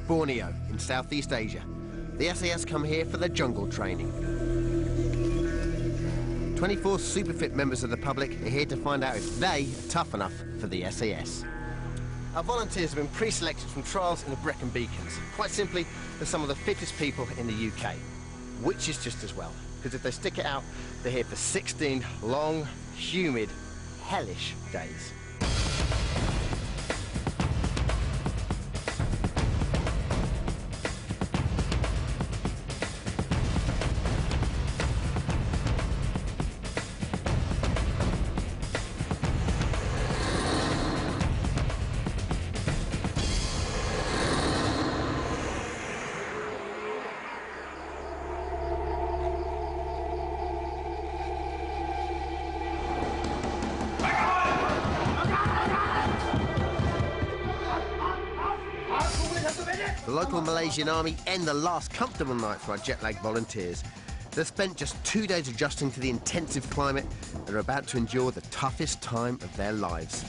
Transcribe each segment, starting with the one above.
Borneo, in Southeast Asia. The SAS come here for their jungle training. 24 super fit members of the public are here to find out if they are tough enough for the SAS. Our volunteers have been pre-selected from trials in the Brecon Beacons. Quite simply, they're some of the fittest people in the UK, which is just as well, because if they stick it out, they're here for 16 long, humid, hellish days. The local Malaysian army end the last comfortable night for our jet-lagged volunteers. They've spent just 2 days adjusting to the intensive climate and are about to endure the toughest time of their lives.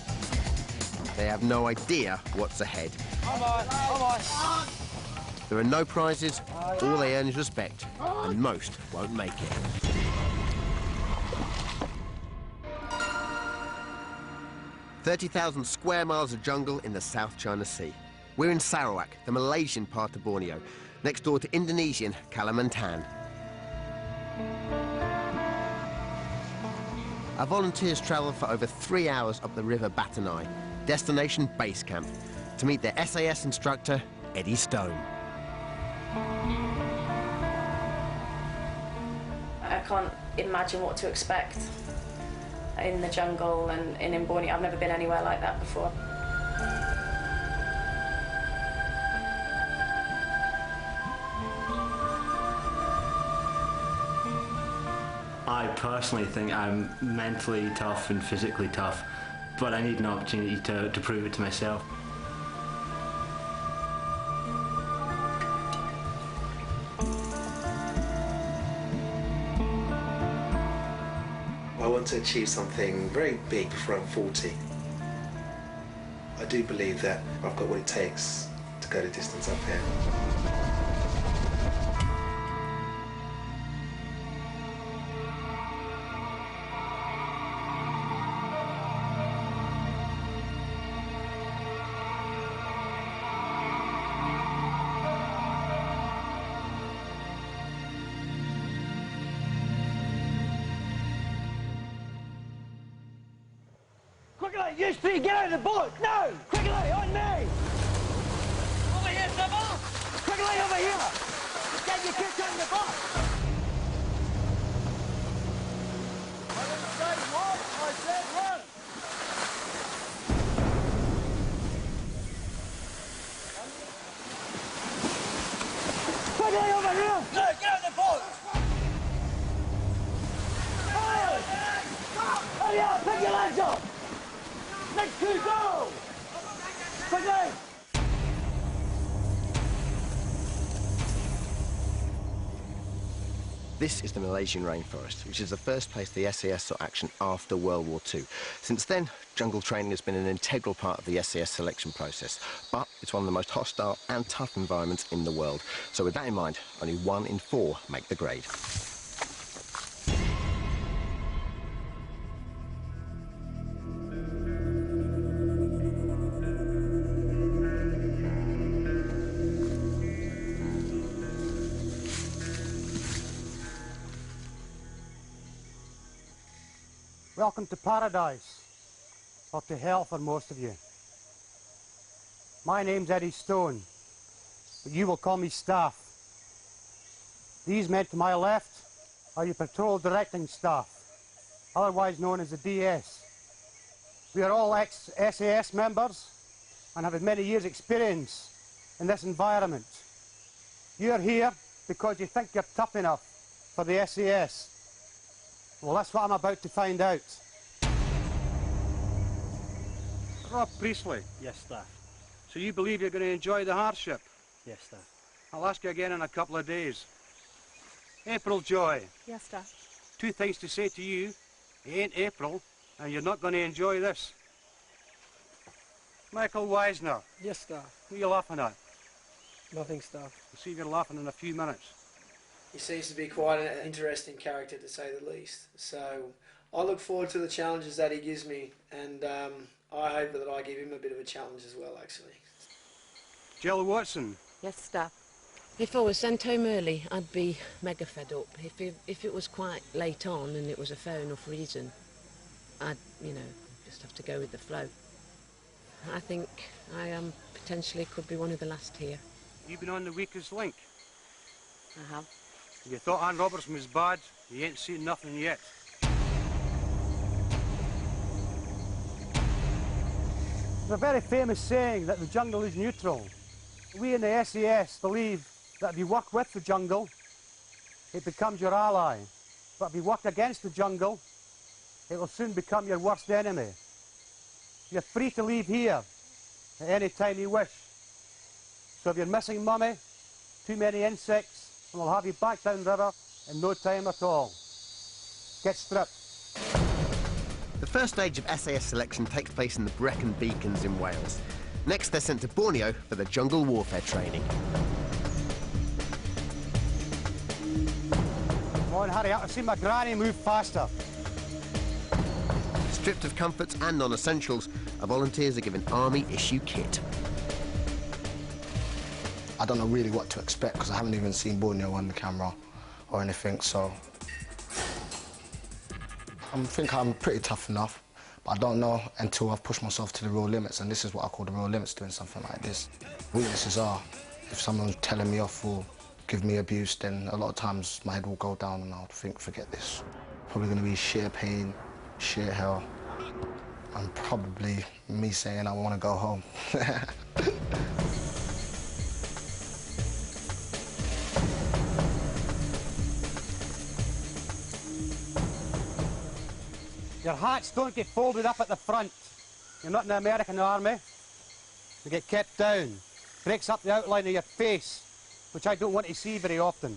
They have no idea what's ahead. Come on, come on. There are no prizes, all they earn is respect, and most won't make it. "30,000 square miles of jungle in the South China Sea. We're in Sarawak, the Malaysian part of Borneo, next door to Indonesian Kalimantan. Our volunteers travel for over 3 hours up the River Batanai, destination base camp, to meet their SAS instructor, Eddie Stone. I can't imagine what to expect in the jungle and in Borneo. I've never been anywhere like that before. I personally think I'm mentally tough and physically tough, but I need an opportunity to prove it to myself. I want to achieve something very big before I'm 40. I do believe that I've got what it takes to go the distance up here. Quickly, you three, get out of the boat! No! Quickly, on me! Over here, Sybil! Quickly, over here! Get your kids on the boat! I didn't say walk, I said run! Quickly, over here! No, get out of the boat! Fire! Hurry up, pick your legs up! Next two, go! Quickly! This is the Malaysian rainforest, which is the first place the SAS saw action after World War II. Since then, jungle training has been an integral part of the SAS selection process, but it's one of the most hostile and tough environments in the world. So with that in mind, only 1 in 4 make the grade. Welcome to paradise, or to hell for most of you. My name's Eddie Stone, but you will call me Staff. These men to my left are your patrol directing staff, otherwise known as the DS. We are all ex-SAS members and have had many years' experience in this environment. You're here because you think you're tough enough for the SAS. Well, that's what I'm about to find out. Rob Priestley. Yes, Staff. So you believe you're going to enjoy the hardship? Yes, Staff. I'll ask you again in a couple of days. April Joy. Yes, Staff. 2 things to say to you. It ain't April, and you're not going to enjoy this. Michael Wisner. Yes, Staff. Who are you laughing at? Nothing stuff. We'll see you laughing in a few minutes. He seems to be quite an interesting character, to say the least. So I look forward to the challenges that he gives me, and I hope that I give him a bit of a challenge as well, actually. Jill Watson. Yes, Staff. If I was sent home early, I'd be mega fed up. If it was quite late on and it was a fair enough reason, I'd, just have to go with the flow. I think I potentially could be one of the last here. You've been on the weakest link. I have. If you thought Anne Robertson was bad, you ain't seen nothing yet. There's a very famous saying that the jungle is neutral. We in the SAS believe that if you work with the jungle, it becomes your ally. But if you work against the jungle, it will soon become your worst enemy. You're free to leave here at any time you wish. So if you're missing mummy, too many insects, and we'll have you back down river in no time at all. Get stripped. The first stage of SAS selection takes place in the Brecon Beacons in Wales. Next, they're sent to Borneo for the jungle warfare training. Come on, hurry up. I've seen my granny move faster. Stripped of comforts and non-essentials, our volunteers are given Army-issue kit. I don't know really what to expect because I haven't even seen Borneo on the camera or anything, so I think I'm pretty tough enough, but I don't know until I've pushed myself to the real limits, and this is what I call the real limits doing something like this. Weaknesses are, if someone's telling me off or give me abuse, then a lot of times my head will go down and I'll think, forget this. Probably going to be sheer pain, sheer hell, and probably me saying I want to go home. Your hats don't get folded up at the front. You're not in the American Army. They get kept down. Breaks up the outline of your face, which I don't want to see very often.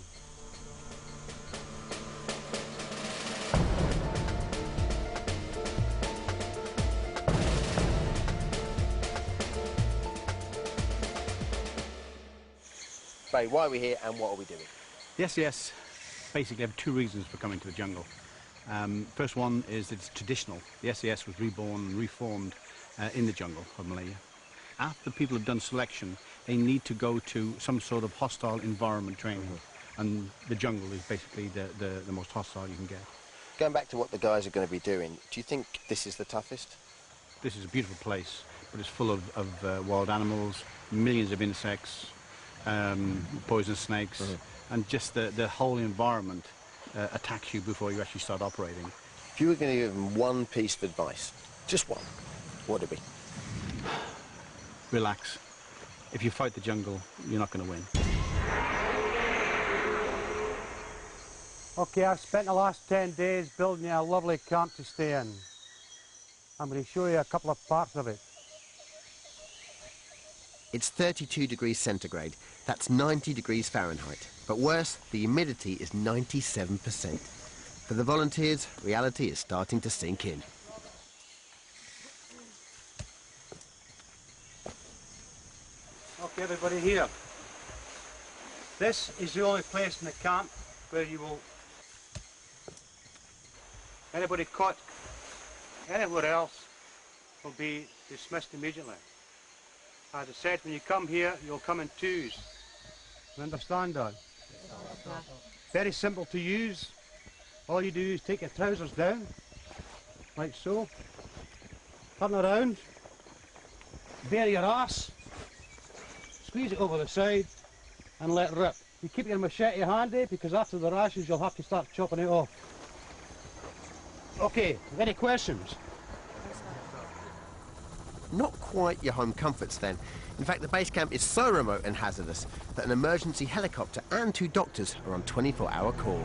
Ray, why are we here and what are we doing? The SES basically have two reasons for coming to the jungle. First one is that it's traditional. The SES was reborn and reformed in the jungle of Malaya. After people have done selection, they need to go to some sort of hostile environment training. And the jungle is basically the most hostile you can get. Going back to what the guys are going to be doing, do you think this is the toughest? This is a beautiful place, but it's full of wild animals, millions of insects, poisonous snakes, and just the whole environment attacks you before you actually start operating. If you were going to give them one piece of advice, just one, what would it be? Relax. If you fight the jungle, you're not going to win. Okay, I've spent the last 10 days building you a lovely camp to stay in. I'm going to show you a couple of parts of it. It's 32 degrees centigrade. That's 90 degrees Fahrenheit. But worse, the humidity is 97%. For the volunteers, reality is starting to sink in. Okay, everybody here. This is the only place in the camp where you will... Anybody caught anywhere else will be dismissed immediately. As I said, when you come here, you'll come in twos. You understand that? Very simple to use. All you do is take your trousers down, like so. Turn around, bare your ass, squeeze it over the side, and let rip. You keep your machete handy, because after the rashes, you'll have to start chopping it off. Okay, any questions? Not quite your home comforts then. In fact, the base camp is so remote and hazardous that an emergency helicopter and 2 doctors are on 24-hour call.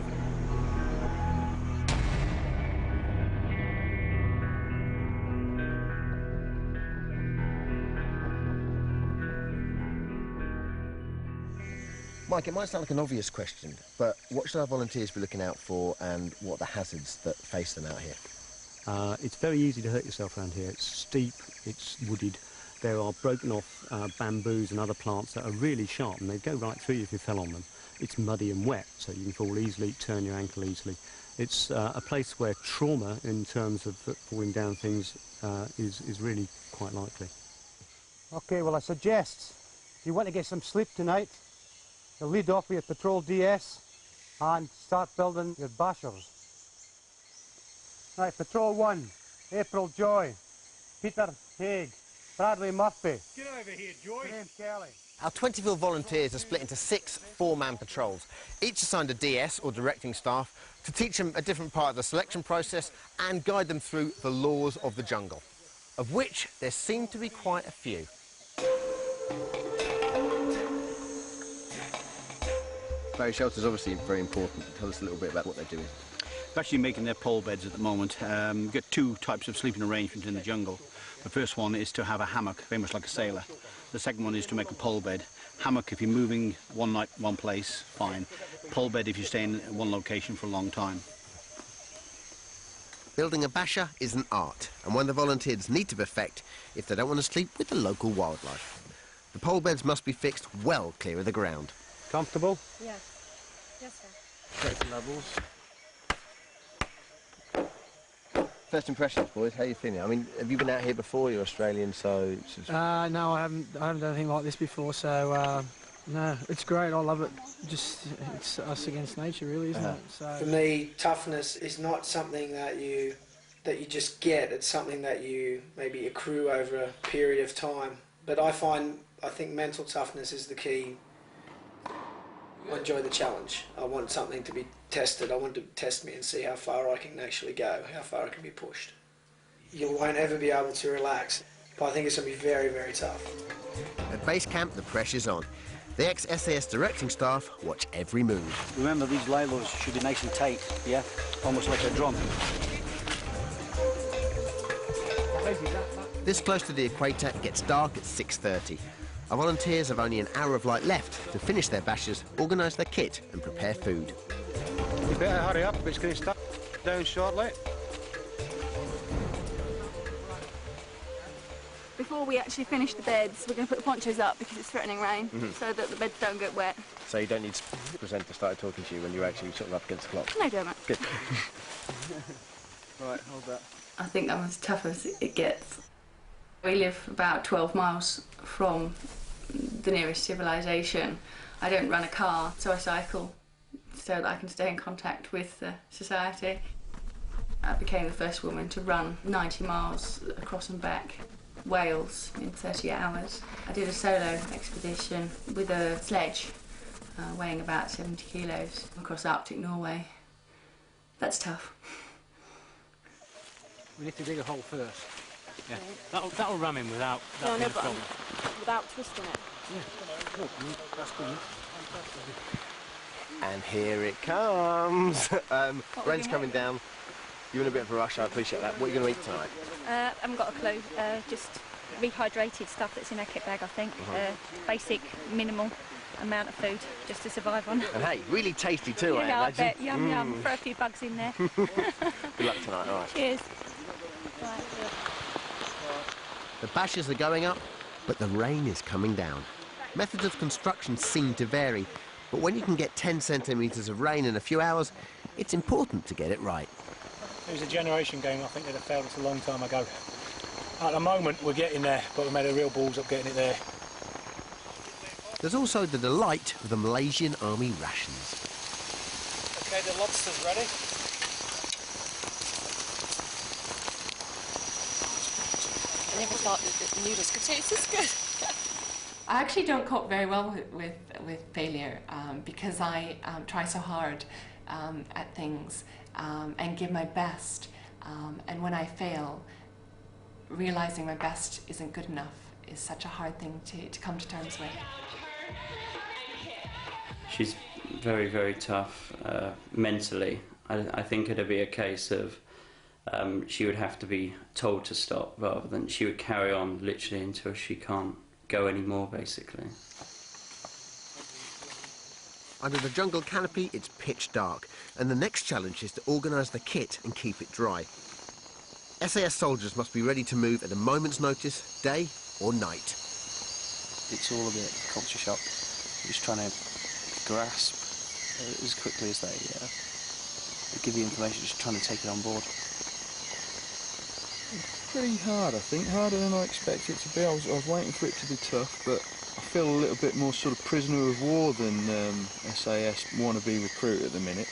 Mike, it might sound like an obvious question, but what should our volunteers be looking out for and what are the hazards that face them out here? It's very easy to hurt yourself around here. It's steep, it's wooded, There are broken off bamboos and other plants that are really sharp, and they go right through you if you fell on them. It's muddy and wet, so you can fall easily, turn your ankle easily. It's a place where trauma in terms of falling down things is really quite likely. Okay, well, I suggest if you want to get some sleep tonight, you'll lead off with your patrol DS and start building your bashers. Right, Patrol 1, April Joy, Peter Haig, Bradley Murphy. Get over here, Joy. Graham Kelly. Our 20-ville volunteers are split into 6 4-man patrols, each assigned a DS or directing staff to teach them a different part of the selection process and guide them through the laws of the jungle, of which there seem to be quite a few. Barry, shelter's obviously very important. Tell us a little bit about what they're doing. They're actually making their pole beds at the moment. We've got 2 types of sleeping arrangements in the jungle. The first one is to have a hammock, very much like a sailor. The second one is to make a pole bed. Hammock if you're moving one night, one place, fine. Pole bed if you're staying in one location for a long time. Building a basher is an art, and one the volunteers need to perfect if they don't want to sleep with the local wildlife. The pole beds must be fixed well clear of the ground. Comfortable? Yes. Yes, sir. Check the levels. First impressions, boys. How are you feeling? I mean, have you been out here before? You're Australian, so... No, I haven't done anything like this before, so no, it's great. I love it. Just it's us against nature, really, isn't it? So for me, toughness is not something that you just get. It's something that you maybe accrue over a period of time. But I think mental toughness is the key. I enjoy the challenge. I want something to be tested. I want to test me and see how far I can actually go, how far I can be pushed. You won't ever be able to relax, but I think it's going to be very, very tough. At base camp, the pressure's on. The ex-SAS directing staff watch every move. Remember, these lilos should be nice and tight, yeah? Almost like a drum. This close to the equator, it gets dark at 6:30. Our volunteers have only an hour of light left to finish their bashers, organise their kit and prepare food. You better hurry up, it's going to start down shortly. Before we actually finish the beds, we're going to put the ponchos up because it's threatening rain, so that the beds don't get wet. So you don't need to present to start talking to you when you're actually sort of up against the clock? No, don't it? Good. Right, hold that. I think I'm as tough as it gets. We live about 12 miles from the nearest civilization. I don't run a car, so I cycle so that I can stay in contact with society. I became the first woman to run 90 miles across and back Wales in 30 hours. I did a solo expedition with a sledge weighing about 70 kilos across Arctic Norway. That's tough. We need to dig a hole first. Yeah, that'll ram him without No, being a but problem. without twisting it. Yeah, good. That's good. And here it comes. Rain's coming down. You're in a bit of a rush, I appreciate that. What are you going to eat tonight? I haven't got a clue. Just rehydrated stuff that's in our kit bag, I think. Basic, minimal amount of food just to survive on. And hey, really tasty too, I Yeah, I imagine. bet. Yum, yum. Throw a few bugs in there. Good luck tonight, all right. Cheers. Right. The bashers are going up, but the rain is coming down. Methods of construction seem to vary, but when you can get 10 centimetres of rain in a few hours, it's important to get it right. It was a generation game. I think they'd have failed us a long time ago. At the moment, we're getting there, but we made a real balls up getting it there. There's also the delight of the Malaysian Army rations. Okay, the lobster's ready. I never thought that the noodles could taste this good. I actually don't cope very well with failure because I try so hard at things and give my best. And when I fail, realizing my best isn't good enough is such a hard thing to come to terms with. She's very, very tough mentally. I think it'd be a case of she would have to be told to stop rather than she would carry on literally until she can't go anymore, basically. Under the jungle canopy, it's pitch dark, and the next challenge is to organise the kit and keep it dry. SAS soldiers must be ready to move at a moment's notice, day or night. It's all a bit culture shock. You're just trying to grasp as quickly as they give you information, just trying to take it on board. Pretty hard, I think. Harder than I expected it to be. I was waiting for it to be tough, but I feel a little bit more sort of prisoner of war than SAS wannabe recruit at the minute,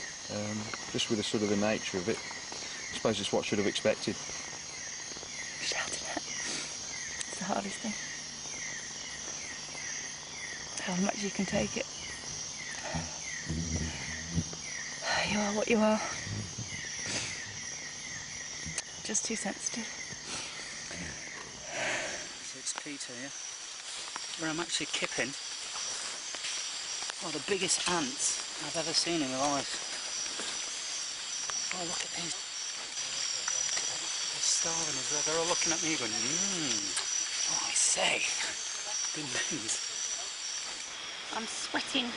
just with the sort of the nature of it. I suppose it's what I should have expected. Shouting it. It's the hardest thing. How much you can take it. You are what you are. Just too sensitive. So it's Peter here, where I'm actually kipping the biggest ants I've ever seen in my life. Oh, look at these. They're starving as well. They're all looking at me going, oh, I say. Good news. I'm sweating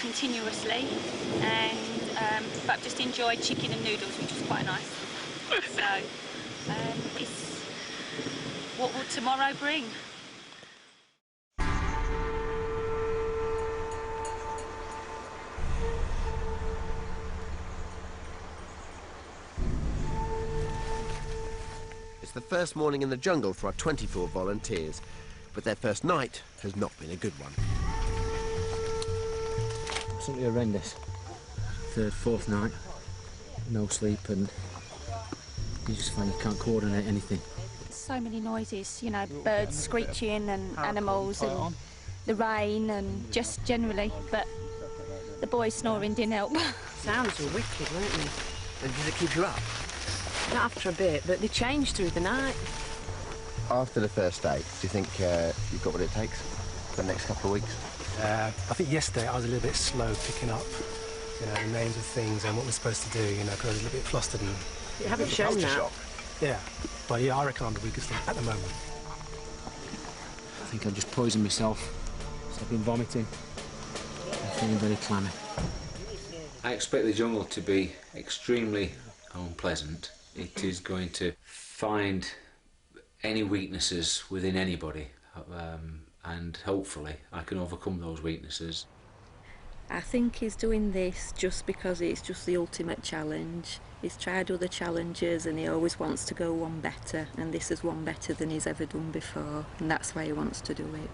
continuously, and but I've just enjoyed chicken and noodles, which was quite nice. So it's what will tomorrow bring? It's the first morning in the jungle for our 24 volunteers, but their first night has not been a good one. Absolutely horrendous. Third, fourth night, no sleep, and you just find you can't coordinate anything. So many noises, you know, birds screeching and animals and the rain and just generally, but the boys snoring didn't help. Sounds were wicked, weren't they? And did it keep you up? Not after a bit, but they changed through the night. After the first day, do you think you've got what it takes for the next couple of weeks? I think yesterday I was a little bit slow picking up, you know, the names of things and what we're supposed to do, you know, because I was a little bit flustered and... You haven't shown that. Shock. Yeah, but yeah, I reckon I'm the weakest thing at the moment. I think I've just poisoned myself. So I've been vomiting. I'm feeling very clammy. I expect the jungle to be extremely unpleasant. It is going to find any weaknesses within anybody, and hopefully I can overcome those weaknesses. I think he's doing this just because it's just the ultimate challenge. He's tried other challenges and he always wants to go one better, and this is one better than he's ever done before, and that's why he wants to do it.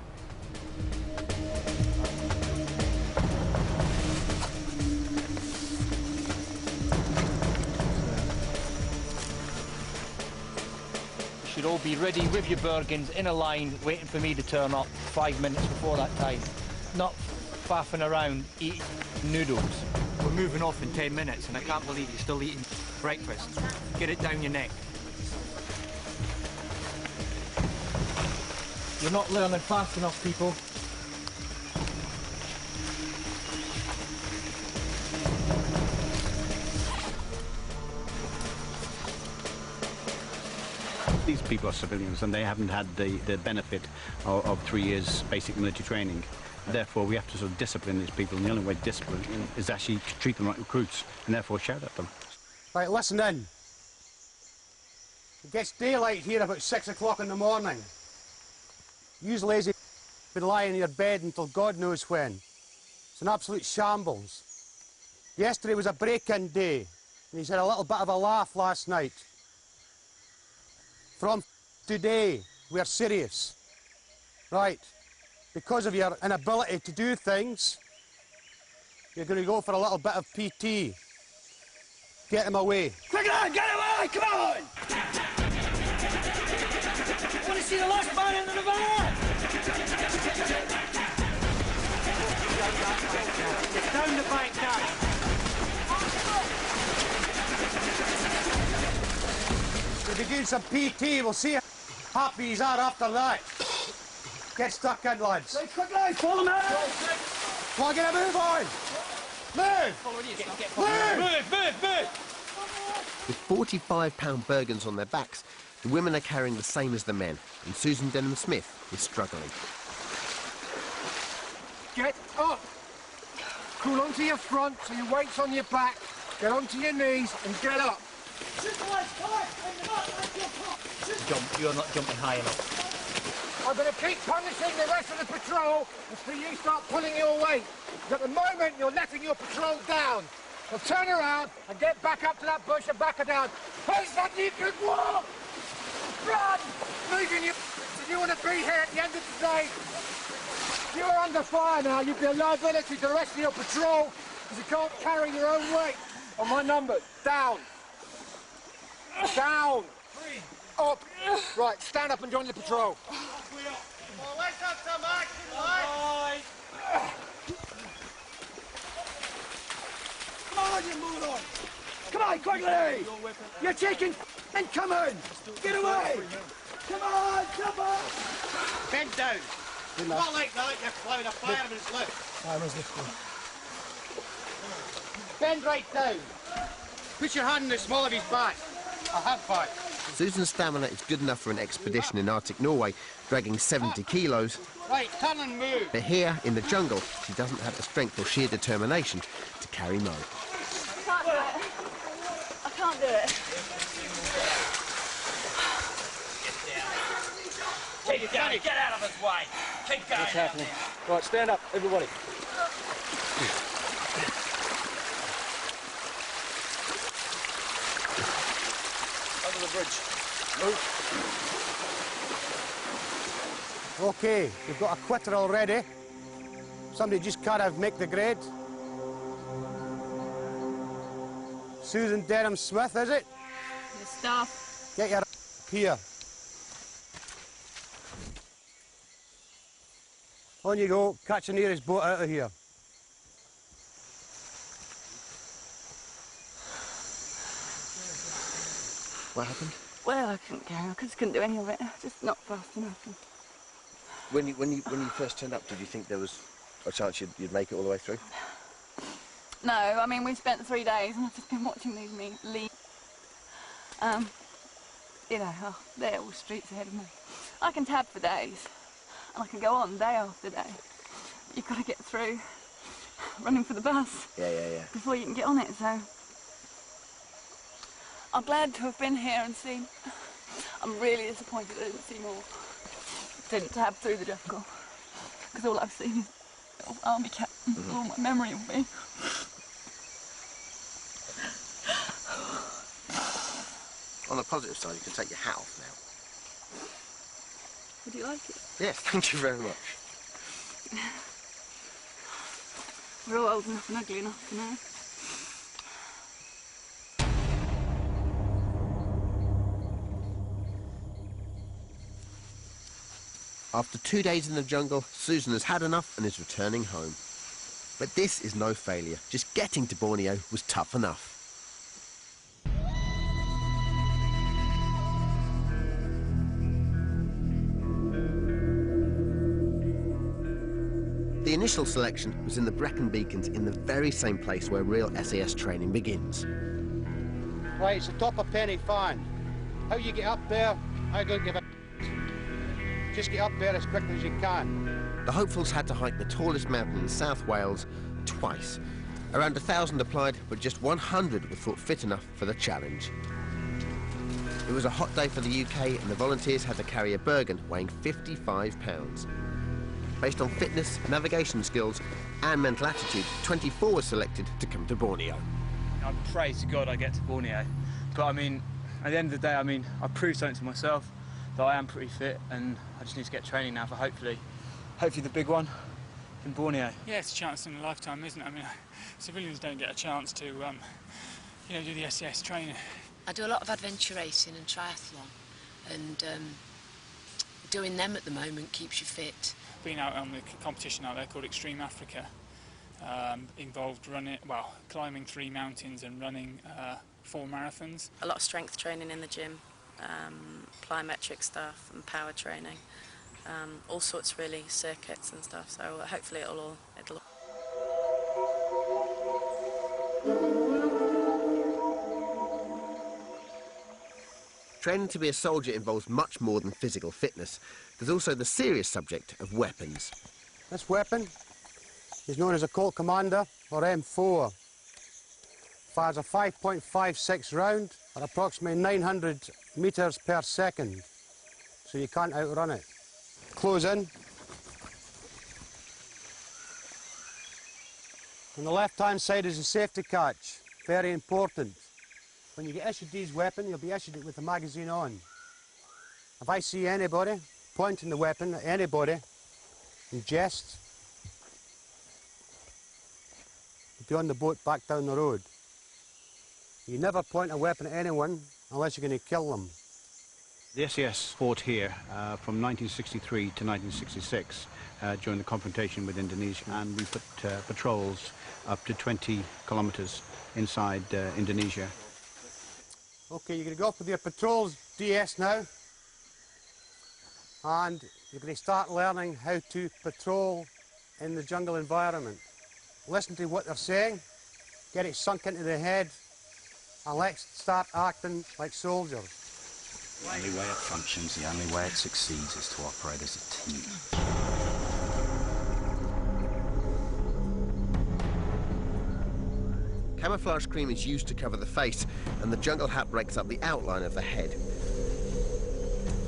You should all be ready with your Bergens in a line waiting for me to turn up 5 minutes before that time. Not faffing around eating noodles. We're moving off in 10 minutes and I can't believe you're still eating breakfast. Get it down your neck. You're not learning fast enough, people. These people are civilians and they haven't had the benefit of 3 years basic military training. Therefore, we have to sort of discipline these people, and the only way to discipline is actually treat them like recruits and therefore shout at them. Right, listen in. It gets daylight here about 6 o'clock in the morning. You lazy been lying in your bed until God knows when. It's an absolute shambles. Yesterday was a break-in day, and he's had a little bit of a laugh last night. From today, we're serious. Right. Because of your inability to do things, you're going to go for a little bit of PT. Get him away. Quick on, get away, come on! I want to see the last man into the van! Get down the bank now. We'll be doing some PT, we'll see how happy he's at after that. Get stuck in, lads. Right, quick now, follow me! Come on, get a move on! Move! Move! With 45-pound Bergens on their backs, the women are carrying the same as the men, and Susan Denham-Smith is struggling. Get up! Crawl onto your front so your weight's on your back. Get onto your knees and get up. jump. You're not jumping high enough. I'm going to keep punishing the rest of the patrol until you start pulling your weight. At the moment, you're letting your patrol down. Now turn around and get back up to that bush and back her down. Face that you can walk! Run! Moving you... If you want to be here at the end of the day, you're under fire now. You'd be a liability to the rest of your patrol because you can't carry your own weight. On my number, down. Down. Up. Right, stand up and join the patrol. Let's have some action, mate! Come on, you moron! Come on, quickly! You're taking and come on! Get away! Come on, come on! Bend down. Not like that, you're plowing a fireman's lift. Fireman's lift. Bend right down. Put your hand in the small of his back. A hand back. Susan's stamina is good enough for an expedition in Arctic Norway, dragging 70 kilos. Right, turn and move. But here, in the jungle, she doesn't have the strength or sheer determination to carry Mo. I can't do it. I can't do it. Keep going, get out of his way. Keep going. What's happening? Right, stand up, everybody. Under the bridge. Move. Okay, we've got a quitter already. Somebody just can't make the grade. Susan Denham Smith, is it? The staff. Get your here. On you go, catch the nearest boat out of here. What happened? Well, I couldn't carry on, I just couldn't do any of it. Just not fast enough. When you first turned up, did you think there was a chance you'd make it all the way through? No, I mean, we spent 3 days and I've just been watching these leave. You know, they're all streets ahead of me. I can tab for days, and I can go on day after day. You've got to get through running for the bus. Yeah. Before you can get on it, so... I'm glad to have been here and seen. I'm really disappointed I didn't see more. Didn't tab through the jungle, because all I've seen is army captains, all my memory of me. On the positive side, you can take your hat off now. Would you like it? Yes, thank you very much. We're all old enough and ugly enough to know. After 2 days in the jungle, Susan has had enough and is returning home. But this is no failure. Just getting to Borneo was tough enough. The initial selection was in the Brecon Beacons, in the very same place where real SAS training begins. Right, it's the top of Penny Fan. How you get up there, I don't give a... Just get up there as quickly as you can. The hopefuls had to hike the tallest mountain in South Wales twice. Around 1,000 applied, but just 100 were thought fit enough for the challenge. It was a hot day for the UK, and the volunteers had to carry a Bergen weighing 55 pounds. Based on fitness, navigation skills and mental attitude, 24 were selected to come to Borneo. I pray to God I get to Borneo, but I mean, at the end of the day, I mean, I proved something to myself that I am pretty fit, and I just need to get training now for hopefully the big one in Borneo. Yeah, it's a chance in a lifetime, isn't it? I mean, civilians don't get a chance to, you know, do the SAS training. I do a lot of adventure racing and triathlon, and doing them at the moment keeps you fit. Being out on the competition out there called Extreme Africa involved climbing 3 mountains and running 4 marathons. A lot of strength training in the gym, plyometric stuff and power training, all sorts really, circuits and stuff. So hopefully it'll. Training to be a soldier involves much more than physical fitness. There's also the serious subject of weapons. This weapon is known as a Colt Commander, or M4. Fires a 5.56 round at approximately 900 meters per second, so you can't outrun it. Close in. On the left-hand side is a safety catch, very important. When you get issued these weapons, you'll be issued it with the magazine on. If I see anybody pointing the weapon at anybody in jest, you'll be on the boat back down the road. You never point a weapon at anyone unless you're going to kill them. The SES fought here from 1963 to 1966 during the confrontation with Indonesia, and we put patrols up to 20 kilometres inside Indonesia. Okay, you're going to go up with your patrols DS now, and you're going to start learning how to patrol in the jungle environment. Listen to what they're saying, get it sunk into the head, and let's start acting like soldiers. The only way it functions, the only way it succeeds is to operate as a team. Camouflage cream is used to cover the face, and the jungle hat breaks up the outline of the head.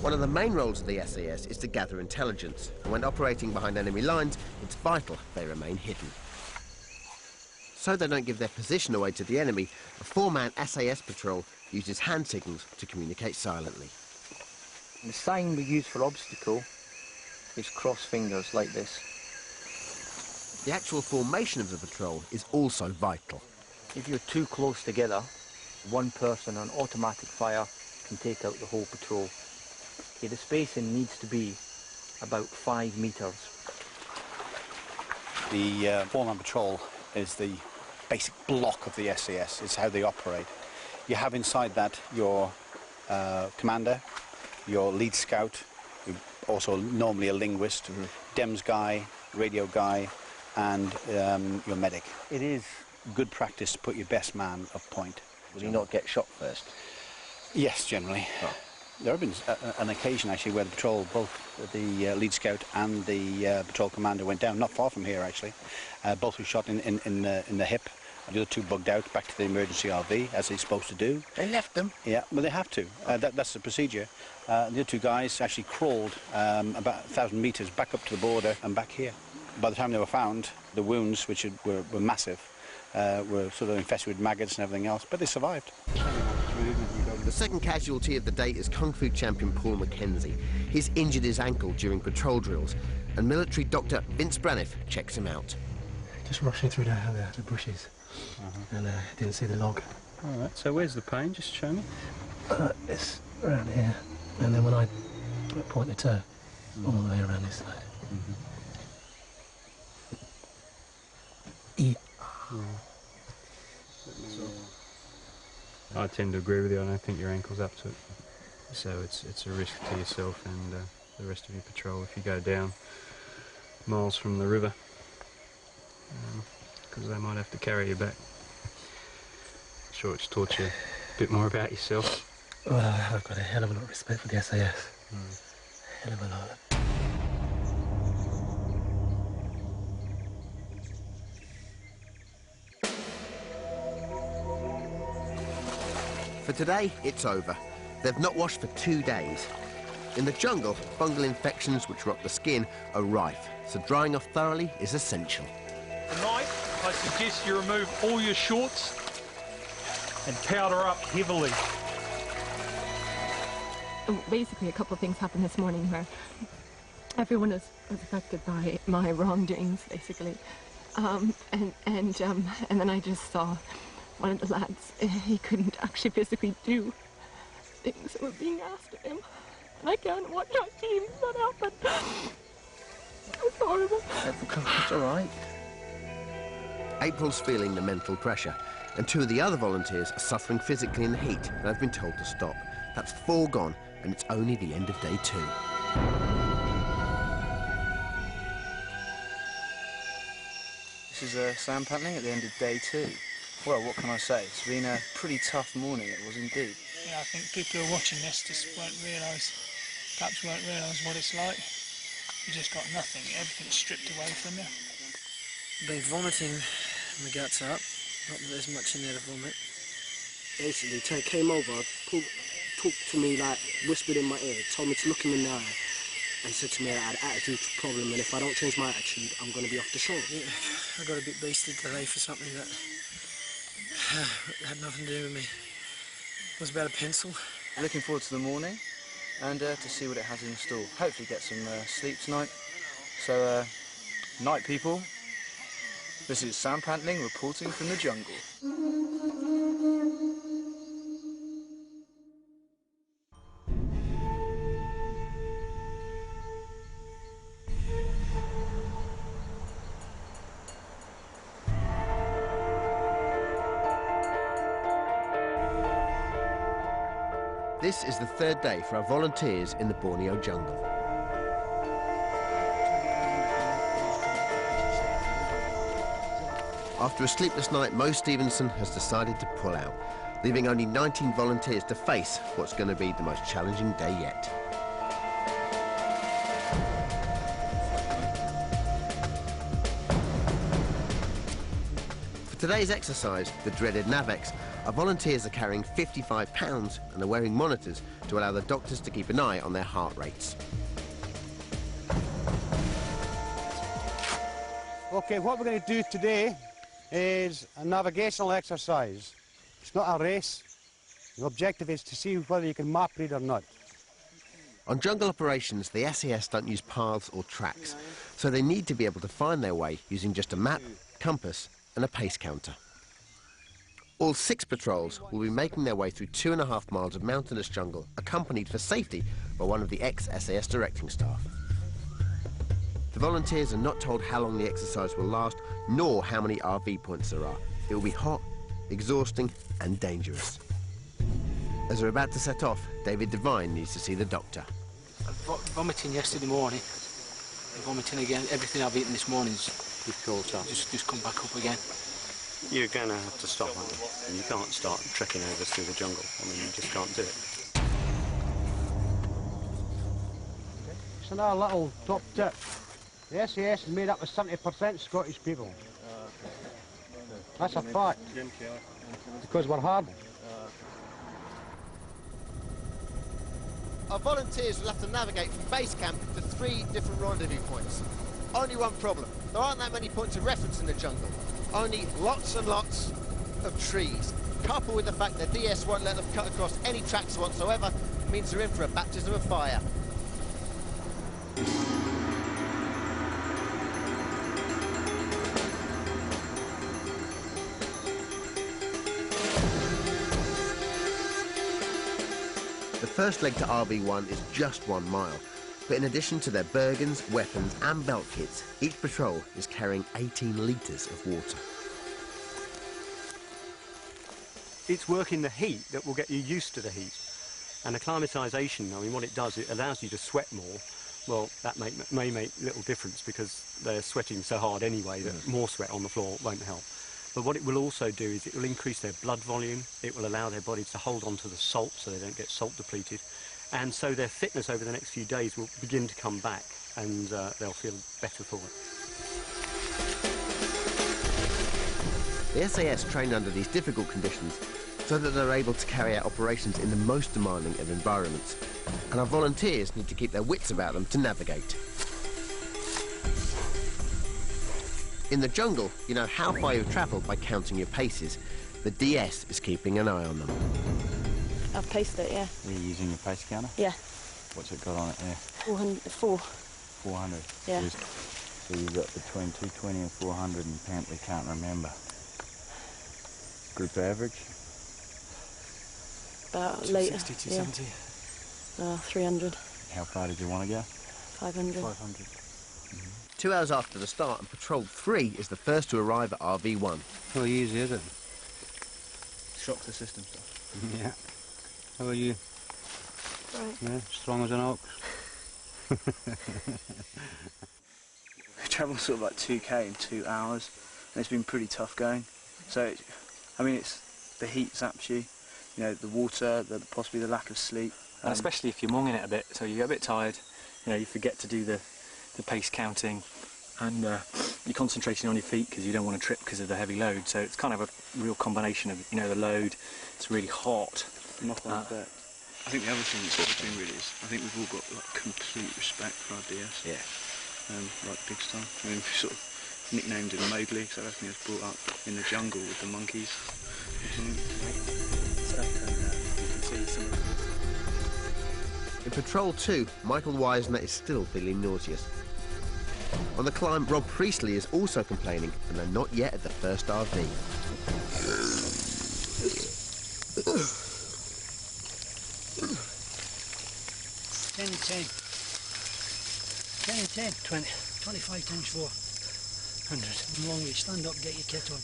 One of the main roles of the SAS is to gather intelligence, and when operating behind enemy lines, it's vital they remain hidden. So they don't give their position away to the enemy, a four-man SAS patrol uses hand signals to communicate silently. The sign we use for obstacle is cross fingers like this. The actual formation of the patrol is also vital. If you're too close together, one person on automatic fire can take out the whole patrol. Okay, the spacing needs to be about 5 metres. The four-man patrol is the basic block of the SAS. It's how they operate. You have inside that your commander, your lead scout, also normally a linguist, DEMS guy, radio guy, and your medic. It is good practice to put your best man up point. Will he not get shot first? Yes, generally. Oh. There have been an occasion actually where the patrol, both the lead scout and the patrol commander went down, not far from here actually. Both were shot in the hip. The other two bugged out back to the emergency RV, as they're supposed to do. They left them? Yeah, well, they have to. That's the procedure. The other two guys actually crawled about 1,000 metres back up to the border and back here. By the time they were found, the wounds, which were massive, were sort of infested with maggots and everything else, but they survived. The second casualty of the day is Kung Fu champion Paul Mackenzie. He's injured his ankle during patrol drills, and military doctor Vince Braniff checks him out. Just rushing through the bushes, and didn't see the log. All right, so where's the pain? Just show me. It's around here, and then when I point the toe, all the way around this side. Yeah. I tend to agree with you. I don't think your ankle's up to it. So it's a risk to yourself and the rest of your patrol if you go down miles from the river, because they might have to carry you back. Sure, it's taught you a bit more about yourself. Well, I've got a hell of a lot of respect for the SAS. Hell of a lot. For today, it's over. They've not washed for 2 days. In the jungle, fungal infections which rot the skin are rife, so drying off thoroughly is essential. Tonight, I suggest you remove all your shorts and powder up heavily. Basically, a couple of things happened this morning where everyone was affected by my wrongdoings, basically. And then I just saw one of the lads, he couldn't actually physically do things that were being asked of him. And I can't watch my team that happen. It's horrible. It's all right. April's feeling the mental pressure, and 2 of the other volunteers are suffering physically in the heat and have been told to stop. That's 4 gone, and it's only the end of day 2. This is Sam Pantling at the end of day 2. Well, what can I say? It's been a pretty tough morning, it was indeed. Yeah, I think people who are watching this just perhaps won't realise what it's like. You just got nothing, everything's stripped away from you. Been vomiting my guts up, not that there's much in there to vomit. Basically, came over, talked to me, like, whispered in my ear, told me to look him in the eye, and said to me that I had an attitude problem, and if I don't change my attitude, I'm going to be off the shore. Yeah, I got a bit beasted today for something that had nothing to do with me. It was about a pencil. Looking forward to the morning and to see what it has in store. Hopefully get some sleep tonight. So, night people, this is Sam Pantling reporting from the jungle. This is the third day for our volunteers in the Borneo jungle. After a sleepless night, Mo Stevenson has decided to pull out, leaving only 19 volunteers to face what's going to be the most challenging day yet. For today's exercise, the dreaded NAVEX, our volunteers are carrying 55 pounds and are wearing monitors to allow the doctors to keep an eye on their heart rates. Okay, what we're going to do today is a navigational exercise. It's not a race. The objective is to see whether you can map read or not. On jungle operations, the SAS don't use paths or tracks, so they need to be able to find their way using just a map, compass and a pace counter. All 6 patrols will be making their way through 2.5 miles of mountainous jungle, accompanied for safety by one of the ex-SAS directing staff. The volunteers are not told how long the exercise will last, nor how many RV points there are. It will be hot, exhausting and dangerous. As they're about to set off, David Devine needs to see the doctor. Vomiting yesterday morning, vomiting again. Everything I've eaten this morning's just come back up again. You're going to have to stop, aren't you? And you can't start trekking over through the jungle. I mean, you just can't do it. It's another little top tip. The SAS is made up of 70% Scottish people. That's a fact, because we're hard. Our volunteers will have to navigate from base camp to 3 different rendezvous points. Only one problem. There aren't that many points of reference in the jungle. Only lots and lots of trees. Coupled with the fact that DS won't let them cut across any tracks whatsoever, means they're in for a baptism of fire. The first leg to RV1 is just 1 mile. But in addition to their Bergens, weapons and belt kits, each patrol is carrying 18 litres of water. It's working the heat that will get you used to the heat. And acclimatisation, I mean, what it does, it allows you to sweat more. Well, that may make little difference because they're sweating so hard anyway that more sweat on the floor won't help. But what it will also do is it will increase their blood volume. It will allow their bodies to hold on to the salt so they don't get salt depleted. And so their fitness over the next few days will begin to come back and they'll feel better for it. The SAS train under these difficult conditions so that they're able to carry out operations in the most demanding of environments. And our volunteers need to keep their wits about them to navigate. In the jungle, you know how far you've travelled by counting your paces. The DS is keeping an eye on them. I've paced it, yeah. Are you using your pace counter? Yeah. What's it got on it there? 4. 400? Yeah. So you've got between 220 and 400 and apparently can't remember. Group average? About later. 260, 270. Yeah. 300. How far did you want to go? 500. 500. 2 hours after the start, and Patrol 3 is the first to arrive at RV1. How easy is it? Shock the system stuff. Yeah. How are you? Right. Yeah, strong as an ox. We travelled sort of like 2k in 2 hours, and it's been pretty tough going. So, I mean, it's the heat zaps you, you know, the water, possibly the lack of sleep. And especially if you're monging it a bit, so you get a bit tired, you know, you forget to do the pace counting, and you're concentrating on your feet because you don't want to trip because of the heavy load. So it's kind of a real combination of, you know, the load, it's really hot. Knock on the back. think the other thing that's exciting really is I think we've all got like complete respect for our DS. Yeah. Like Big Star. I mean, we sort of nicknamed him Mowgli, because I reckon he was brought up in the jungle with the monkeys. In Patrol 2, Michael Wisner is still feeling nauseous. On the climb, Rob Priestley is also complaining, and they're not yet at the first RV. 10, 20, 25 times 400. Long way, stand up, get your kit on.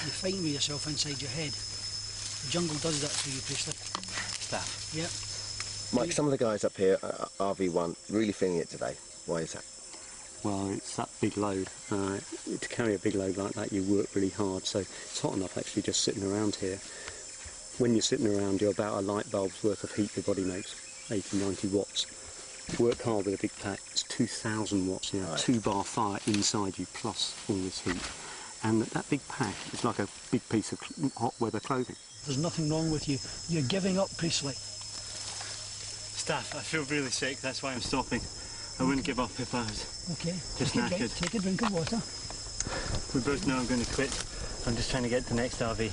You're fighting with yourself inside your head. The jungle does that to you, Priestley. Staff. Yep. Mike, some of the guys up here at RV1 really feeling it today. Why is that? Well, it's that big load. To carry a big load like that, you work really hard. So it's hot enough actually just sitting around here. When you're sitting around, you're about a light bulb's worth of heat your body makes, 80, 90 watts. Work hard with a big pack. It's 2,000 watts, you know, Right. 2-bar fire inside you plus all this heat. And that big pack is like a big piece of hot weather clothing. There's nothing wrong with you. You're giving up, Priestley. Staff, I feel really sick, that's why I'm stopping. I wouldn't give up if I was Okay. just knackered. Take a drink of water. We both know I'm going to quit. I'm just trying to get to the next RV.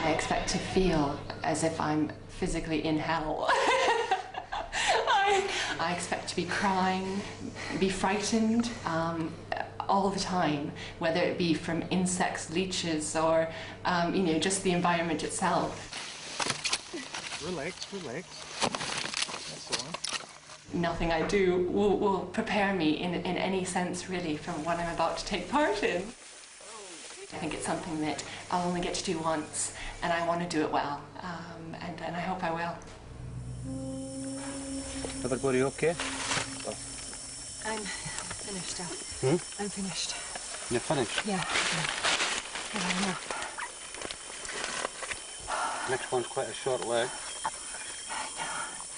I expect to feel as if I'm physically in hell. I expect to be crying, be frightened all the time, whether it be from insects, leeches, or you know, just the environment itself. Relax, relax. That's all right. Nothing I do will prepare me in any sense, really, from what I'm about to take part in. I think it's something that I'll only get to do once, and I want to do it well, and I hope I will. Everybody okay? I'm finished, Dad. I'm finished. You're finished? Yeah. I've had enough. Next one's quite a short leg.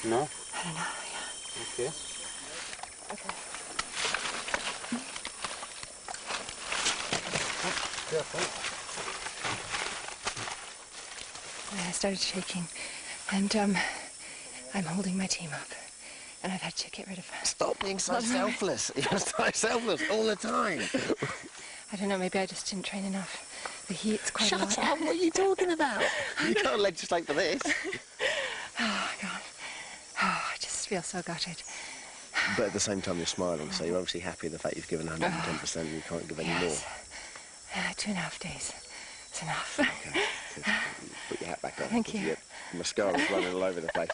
No? I don't know, yeah. Okay. Okay. Careful. I started shaking, and I'm holding my team up, and I've had to get rid of her. Stop being so selfless. You're so selfless all the time. I don't know, maybe I just didn't train enough. The heat's quite a lot. Shut up, what are you talking about? You can't legislate for this. Oh, God. Oh, I just feel so gutted. But at the same time you're smiling, so you're obviously happy with the fact you've given 110% and you can't give any more. 2.5 days. It's enough. Okay. Put your hat back on. Thank you. Your mascara's running all over the place.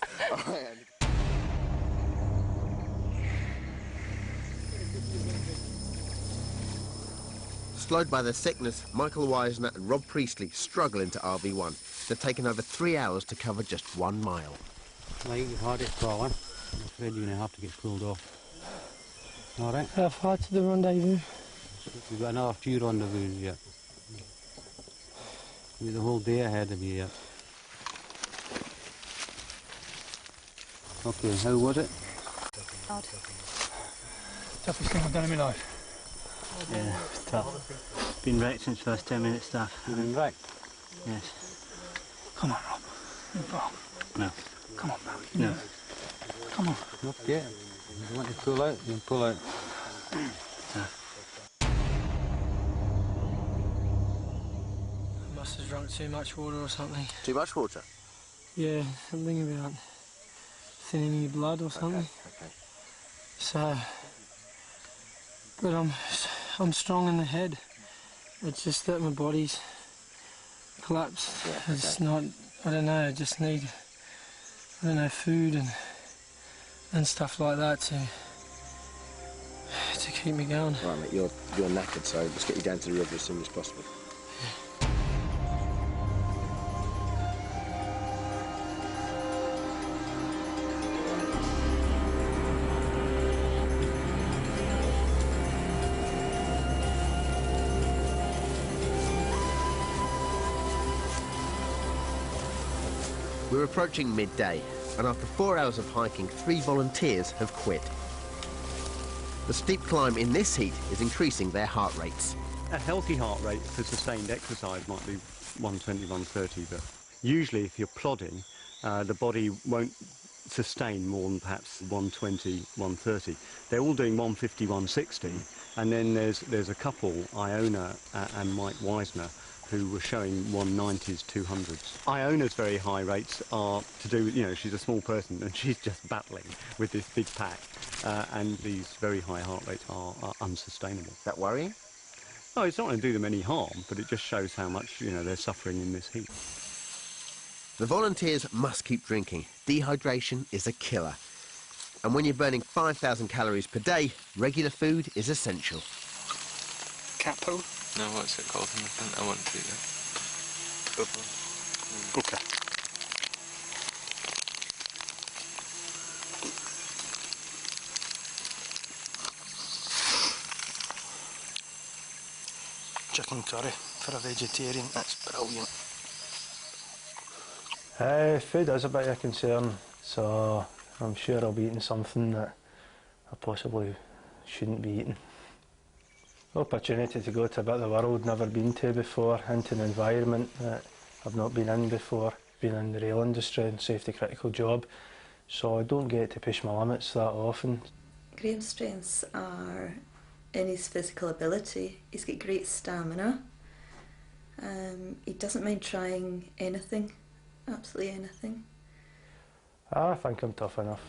Slowed by their sickness, Michael Wisner and Rob Priestley struggle into RV1. They've taken over 3 hours to cover just 1 mile. Right, your hardest crawling. I'm afraid you're going to have to get cooled off. All right? How far to the rendezvous? You've got another few rendezvous yet. You've the whole day ahead of you yet. Okay, how was it? Hard. Toughest thing I've done in my life. Yeah, it's tough. Been wrecked since first 10 minutes, Staff. You've been wrecked? Yes. Come on, Rob. Rob. No. Come on, Rob. No. Come on. Okay. You want to pull out, you can pull out. I must have drunk too much water or something. Too much water? Yeah, something about thinning your blood or something. Okay. So, but I'm strong in the head. It's just that my body's collapsed. Yeah, It's not, I don't know, I just need, I don't know, food and stuff like that to keep me going. Right, mate, you're knackered, so let's get you down to the river as soon as possible. We're approaching midday, and after 4 hours of hiking, 3 volunteers have quit. The steep climb in this heat is increasing their heart rates. A healthy heart rate for sustained exercise might be 120, 130, but usually if you're plodding, the body won't sustain more than perhaps 120, 130. They're all doing 150, 160, and then there's a couple, Iona and Mike Weisner, who were showing 190s, 200s. Iona's very high rates are to do with, you know, she's a small person and she's just battling with this big pack, and these very high heart rates are unsustainable. Is that worrying? Oh, it's not going to do them any harm, but it just shows how much, you know, they're suffering in this heat. The volunteers must keep drinking. Dehydration is a killer. And when you're burning 5,000 calories per day, regular food is essential. Cat poo? No, what's it called? I want to do that. Okay. Chicken curry for a vegetarian, that's brilliant. Food is a bit of a concern, so I'm sure I'll be eating something that I possibly shouldn't be eating. Opportunity to go to a bit of the world never been to before, into an environment that I've not been in before, been in the rail industry and safety critical job, so I don't get to push my limits that often. Graham's strengths are in his physical ability. He's got great stamina. He doesn't mind trying anything, absolutely anything. I think I'm tough enough.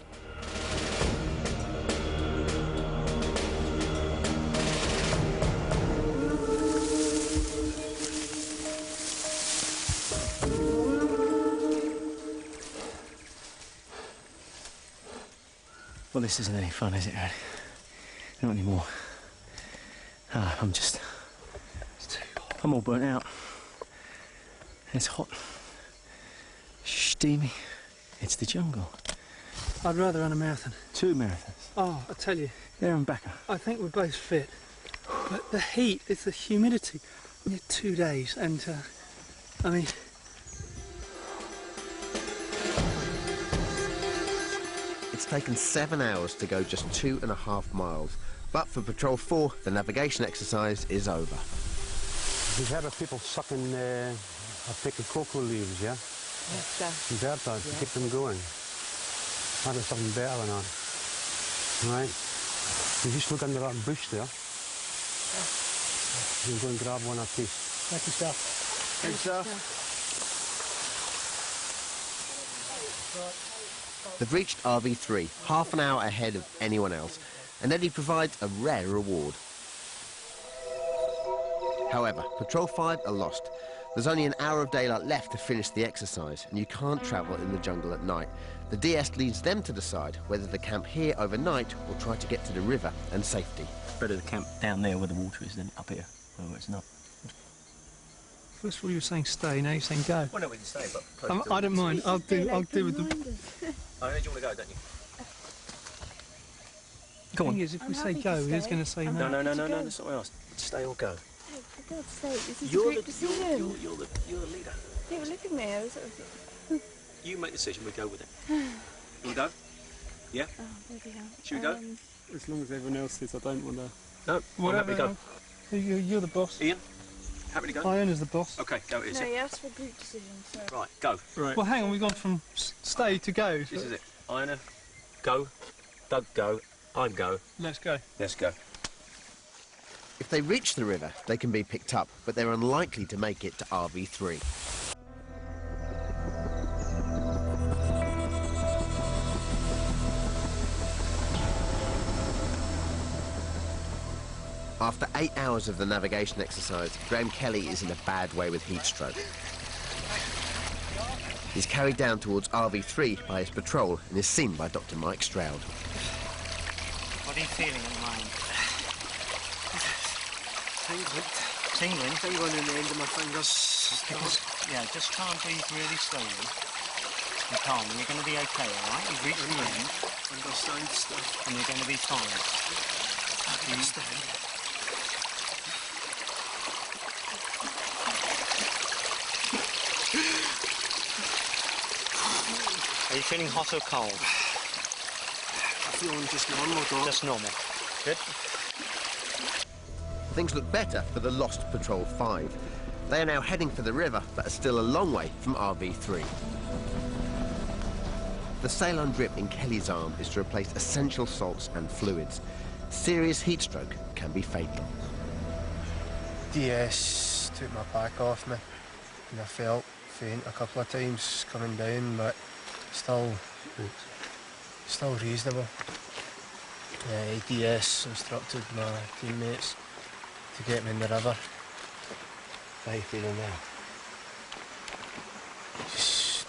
Well, this isn't any fun, is it, really? Not anymore. I'm all burnt out. It's hot. Steamy. It's the jungle. I'd rather run a marathon. 2 marathons. Oh, I tell you. There and back. I think we're both fit. But the heat, it's the humidity. We had 2 days and, I mean... It's taken 7 hours to go just 2.5 miles. But for Patrol 4, the navigation exercise is over. You've heard of people sucking or picking cocoa leaves, yeah? Yes, sir. You've heard that, to keep them going. That is something better than that. Right? You just look under that bush there. You can go and grab one apiece. Thank you, sir. Thanks, sir. They've reached RV3, half an hour ahead of anyone else, and Eddie provides a rare reward. However, Patrol 5 are lost. There's only an hour of daylight left to finish the exercise, and you can't travel in the jungle at night. The DS leads them to decide whether to camp here overnight or try to get to the river and safety. Better to camp down there where the water is than up here, where it's not. First of all, you were saying stay, now you're saying go. Well, no, we can stay, but... I don't mind. I'll do with the... Oh, do you want to go, don't you? The thing is, if we say go, he's going to say no. No, that's not what I asked. Stay or go. Oh, for God's sake, this is You're a group decision. You're the leader. Yeah, well, look at me. I was sort of... You make the decision, we go with it. You want to go? Yeah? Oh, bloody hell. Should we go? As long as everyone else says I don't want to... No, I'm happy to go. You're the boss. Ian? Happy to go? Iona's the boss. Okay, go it is. No, you asked for a group decision, so... Right, go. Right. Well, hang on, we've gone from stay to go. This is it. Iona, go. Doug, go. I go. Let's go. Let's go. If they reach the river, they can be picked up, but they're unlikely to make it to RV3. After 8 hours of the navigation exercise, Graham Kelly is in a bad way with heat stroke. He's carried down towards RV3 by his patrol and is seen by Dr. Mike Stroud. What are you feeling at the moment? Tingling in the end of my fingers. Yeah, just try and breathe really slowly and calm, and you're going to be okay, all right? You've reached the end. Understand. And you're going to be fine. Understand. Are you feeling hot or cold? I'm feeling just normal, Doc. Just normal. Good. Things look better for the lost Patrol 5. They are now heading for the river, but are still a long way from RV3. The saline drip in Kelly's arm is to replace essential salts and fluids. Serious heat stroke can be fatal. DS took my pack off me, and I felt faint a couple of times coming down, but still reasonable. DS instructed my teammates to get me in the river. How are you feeling now? Just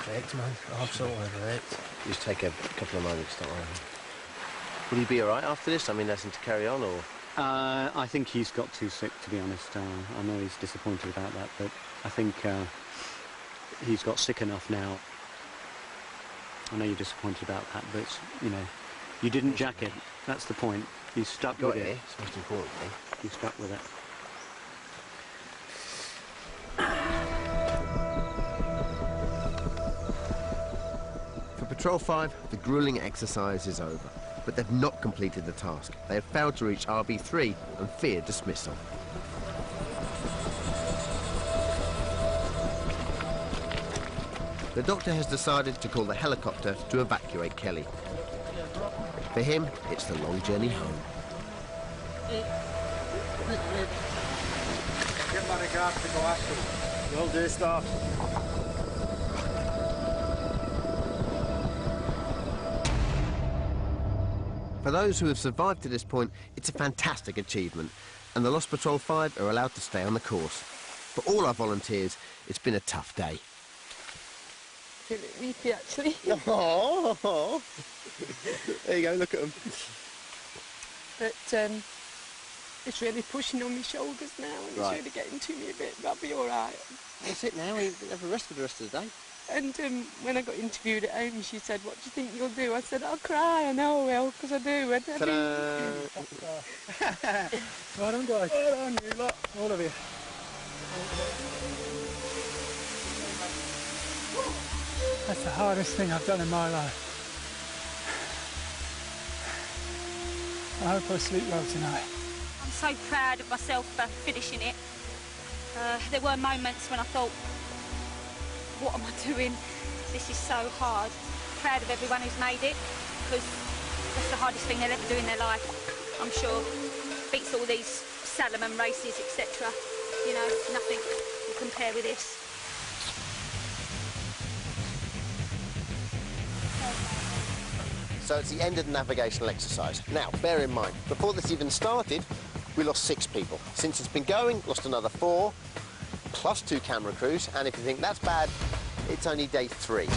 wrecked, man. Absolutely wrecked. Just take a couple of moments, don't worry. Will he be all right after this? I mean, nothing to carry on, or...? I think he's got too sick, to be honest. I know he's disappointed about that, but I think he's got sick enough now. I know you're disappointed about that, but, you know, you didn't jack it. That's the point. You stuck with it. It's most important, eh? You stuck with it. For Patrol 5, the gruelling exercise is over, but they've not completed the task. They have failed to reach RB3 and fear dismissal. The doctor has decided to call the helicopter to evacuate Kelly. For him, it's the long journey home. Will do, stop. For those who have survived to this point, it's a fantastic achievement, and the Lost Patrol 5 are allowed to stay on the course. For all our volunteers, it's been a tough day. A bit weepy, actually. Oh, there you go, look at them. But it's really pushing on my shoulders now, and it's really getting to me a bit, but I'll be all right. That's it now, we have a rest for the rest of the day. And when I got interviewed at home, she said, "What do you think you'll do?" I said, "I'll cry, I know I will, because I do." I do. Well done, guys. Well done, you lot. All of you. That's the hardest thing I've done in my life. I hope I sleep well tonight. I'm so proud of myself for finishing it. There were moments when I thought, what am I doing? This is so hard. Proud of everyone who's made it, because that's the hardest thing they'll ever do in their life, I'm sure. Beats all these Salomon races, etc. You know, nothing will compare with this. So it's the end of the navigational exercise. Now, bear in mind, before this even started, we lost 6 people. Since it's been going, lost another 4, plus 2 camera crews, and if you think that's bad, it's only day 3.